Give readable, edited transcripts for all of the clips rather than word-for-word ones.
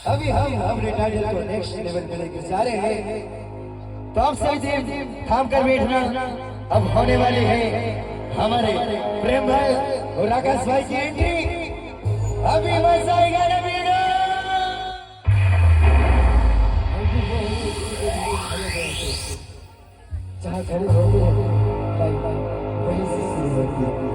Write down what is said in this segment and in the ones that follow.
अभी हम अपने टाइटल को नेक्स्ट लेवल पे लेकर जा रहे हैं, तो आप सभी थाम कर बैठना। अब होने वाली है हमारे प्रेम भाई और आकाश भाई की एंट्री। अभी मजा आएगा ना बेटा। जहाँ खड़े हो वहीं से शुरू होती है।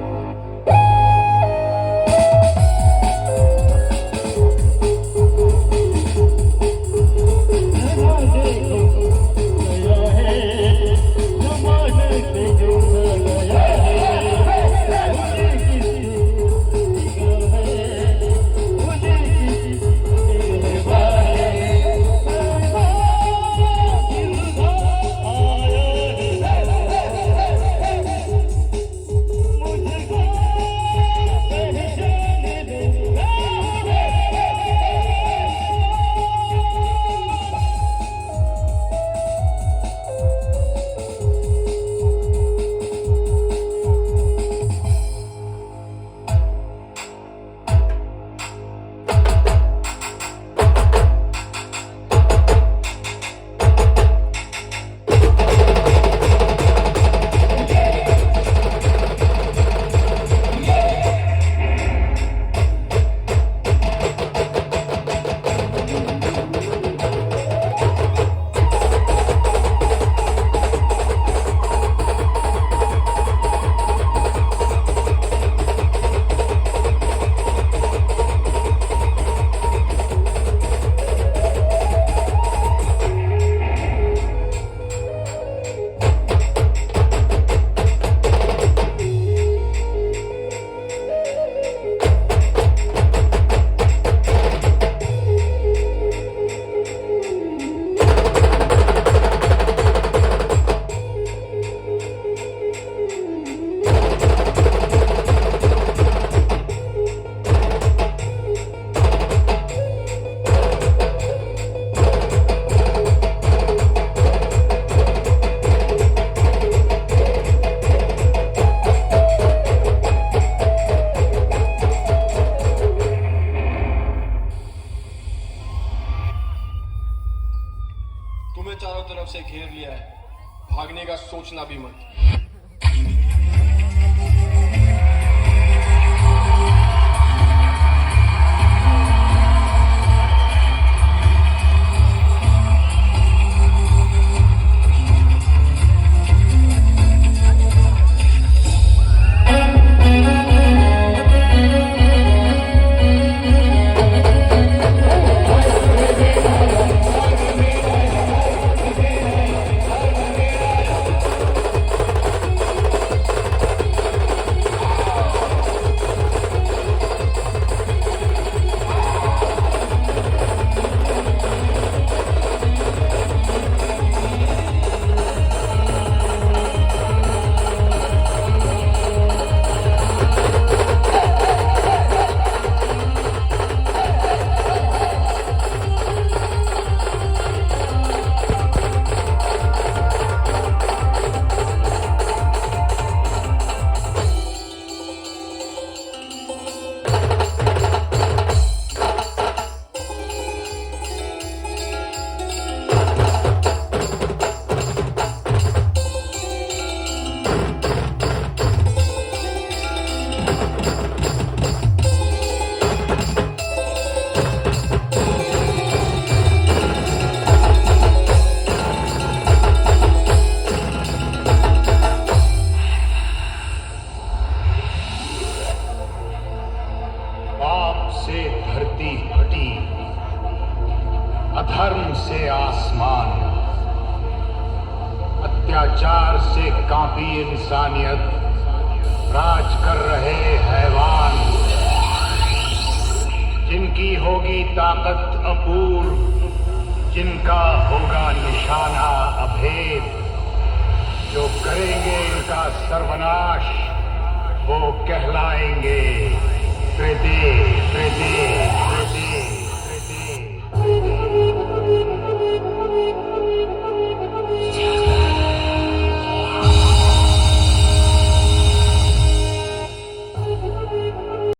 तुम्हें चारों तरफ से घेर लिया है, भागने का सोचना भी मत। से धरती फटी, अधर्म से आसमान, अत्याचार से कांपी इंसानियत, राज कर रहे हैवान, जिनकी होगी ताकत अपूर्व, जिनका होगा निशाना अभेद, जो करेंगे इनका सर्वनाश, वो कहलाएंगे त्रिदेव त्रिदेव।